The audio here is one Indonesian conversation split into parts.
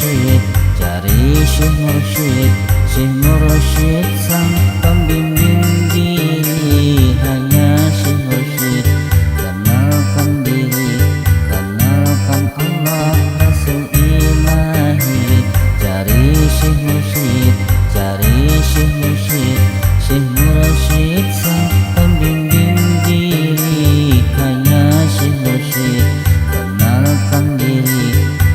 Mursyid, cari Syekh Mursyid. Syekh Mursyid sang pembimbing diri, hanya Syekh Mursyid. Kenalkan diri, kenalkan Allah Rasul Ilahi. Cari Syekh Mursyid, cari Syekh Mursyid. Syekh Mursyid sang pembimbing diri, hanya Syekh Mursyid. Kenalkan diri,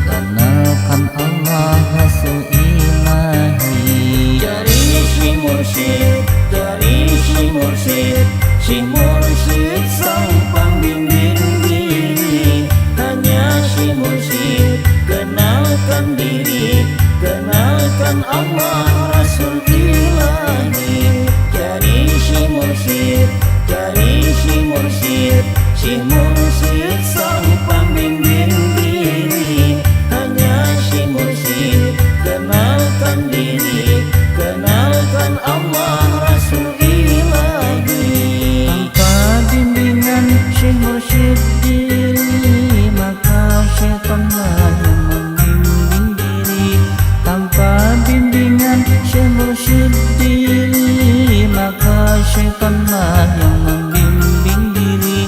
kenalkan Allah Rasul Ilahi. Cari Syekh Mursyid, cari Syekh Mursyid. Syekh Mursyid sang pembimbing diri, hanya Syekh Mursyid. Kenalkan diri, kenalkan Allah Rasul Ilahi. Cari Syekh Mursyid, cari Syekh Mursyid. Syekh Mursyid sang pembimbing diri, hanya Syekh Mursyid. Kenalkan diri, kenalkan Allah Rasul Ilahi. Tanpa bimbingan Syekh Mursyid diri, maka syaitanlah yang membimbing diri. Tanpa bimbingan Syekh Mursyid diri, maka syaitanlah yang membimbing diri.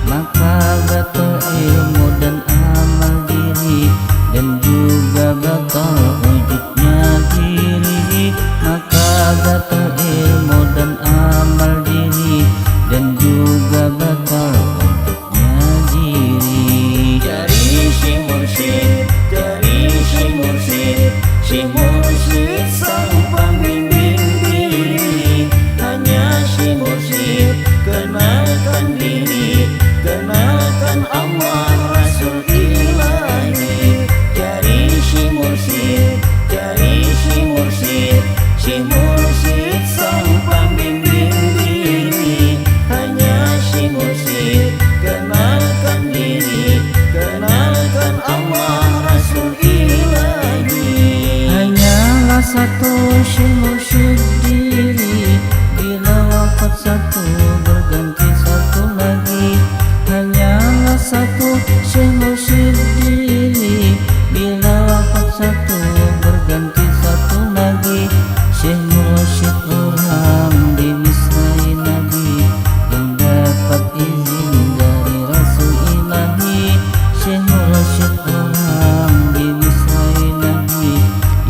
Maka batal ilmu dan amal diri, dan juga batal wujudnya diri. Maka batal ilmu dan amal diri, dan juga batal wujudnya diri. Cari Syekh Mursyid, cari Syekh Mursyid. Syekh Mursyid sang pembimbing diri, hanya Syekh Mursyid. Kenalkan diri, kenalkan Allah Rasul Ilahi. Cari Syekh Mursyid, cari Syekh Mursyid. Syekh Mursyid sang pembimbing diri, hanya Syekh Mursyid. Kenalkan diri, kenalkan Allah Rasul Ilahi. Hanyalah satu Syekh Mursyid diri, bila wafat satu berganti satu lagi. Hanyalah satu Syekh Mursyid diri, bila wafat satu berganti satu lagi. Syekh Mursyid orang dimisnai Nabi, yang dapat izin dari Rasul Ilahi. Syekh Mursyid orang dimisnai Nabi,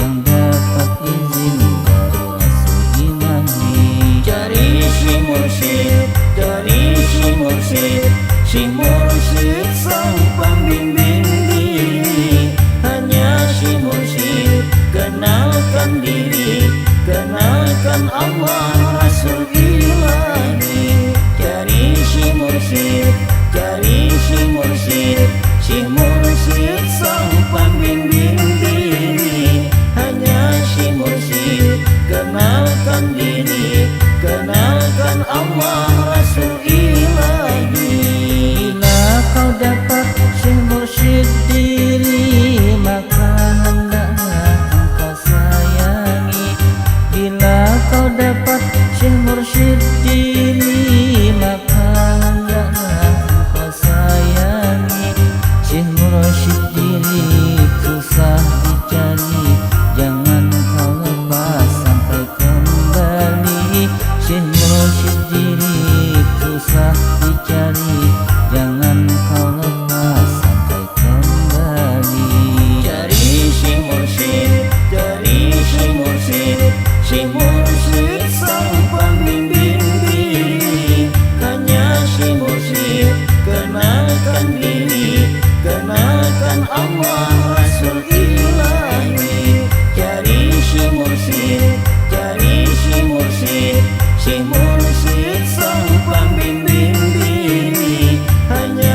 yang dapat izin dari Rasul Ilahi. Cari Syekh Mursyid, cari Syekh Mursyid. Syekh Mursyid sang pembimbing diri, hanya Syekh Mursyid. Kenalkan diri, kenalkan Allah Rasul Ilahi. Cari Syekh Mursyid, cari Syekh Mursyid. Syekh Mursyid sang pembimbing diri, hanya Syekh Mursyid. Kenalkan diri, kenalkan Allah Rasul Ilahi. Bila kau dapat Syekh Mursyid diri, maka hendaklah engkau sayangi. Bila kau dapat Syekh Mursyid diri, maka hendaklah engkau sayangi. Syekh Mursyid diri susah dicari, jangan kau lepas sampai kembali. Syekh Mursyid diri susah dicari, jangan kau lepas sampai kembali. Cari Syekh Mursyid, cari Syekh Mursyid. Syekh Mursyid sang pembimbing diri, hanya Syekh Mursyid. Kenalkan diri, kenalkan Allah Rasul Ilahi. Cari Syekh Mursyid, cari Syekh Mursyid. Syekh Mursyid sang pembimbing diri, hanya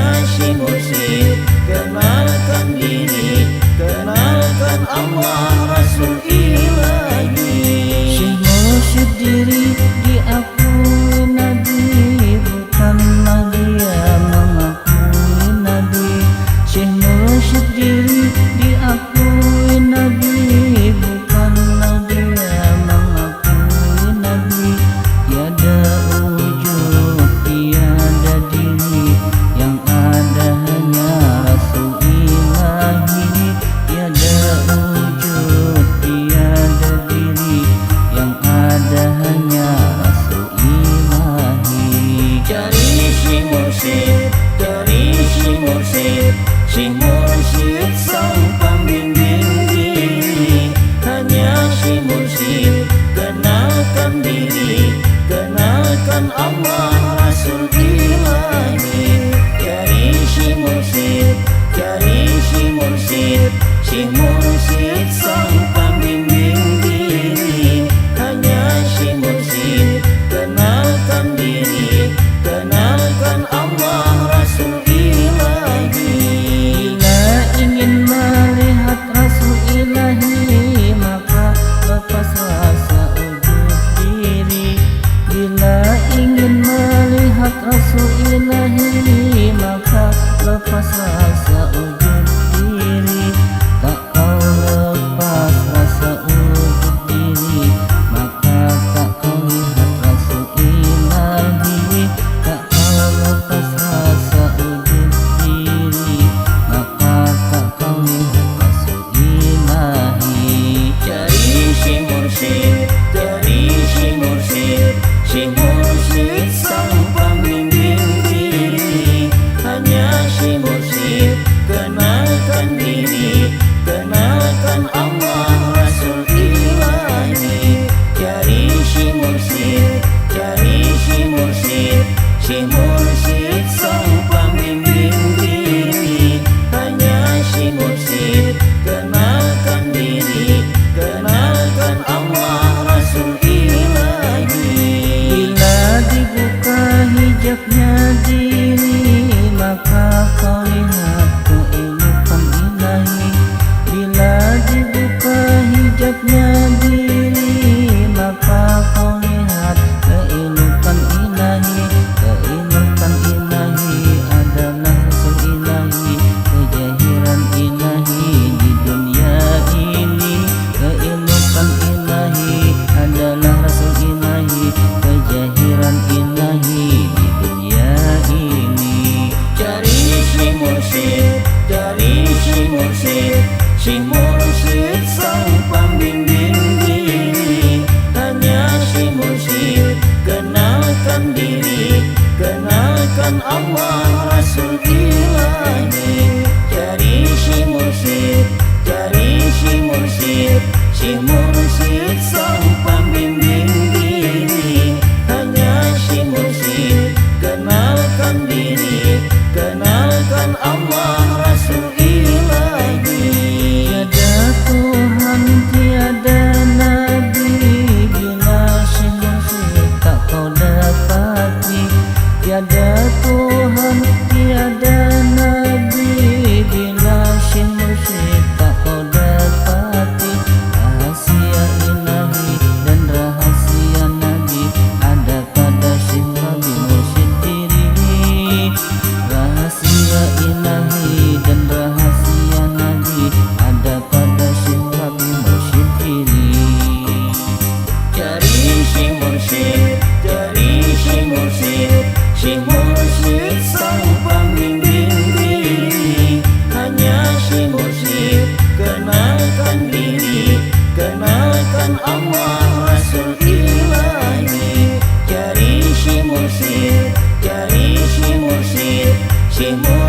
ilahi, maka lepas rasa ujub diri. Tak kau lepas rasa ujub diri, maka tak kau lihat rasul ilahi. Tak kau lepas rasa ujub diri, maka tak kau lihat rasul ilahi. Cari si mursyid, cari si mursyid, si mursyid sang pembimbing diri. Hanya si mursyid, kenalkan diri, kenalkan Allah Rasul ilahi. Cari si mursyid, cari si mursyid, si mursyid sang pembimbing diri. Hanya si mursyid, kenalkan diri, kenalkan Allah Rasul ilahi. Bila dibuka hijabnya diri, maka kau lihat kehidupan ilahi. Bila dibuka hijabnya diri, maka kau lihat kehidupan ilahi. Kehidupan ilahi adalah rasul ilahi, kejahiran ilahi di dunia ini. Kehidupan ilahi adalah rasul ilahi, kejahiran ilahi di dunia ini. Cari si mursyid, cari si mursyid, si mursyid sang pembimbing diri. Hanya si mursyid, kenalkan diri, kenalkan Allah Rasul ilahi. Cari si mursyid, cari si mursyid, si mursyid sang pembimbing diri. Hanya si mursyid, kenalkan diri, kenalkan Allah Rasul ilahi. Tiada Tuhan, tiada Nabi, bila si mursyid tak kau dapati. Tiada Tuhan, tiada Nabi, bila si mursyid tak kau dapati. Rahasia ilahi dan rahasia Nabi ada pada si Nabi mursyid diri. Rahasia ilahi dan rahasia Nabi ada pada si Nabi mursyid diri. Cari si mursyid, cari si mursyid, si mursyid sang pembimbing diri. Hanya si mursyid, kenalkan diri, kenalkan Allah Rasul ilahi. Cari si mursyid, cari si mursyid, si mursyid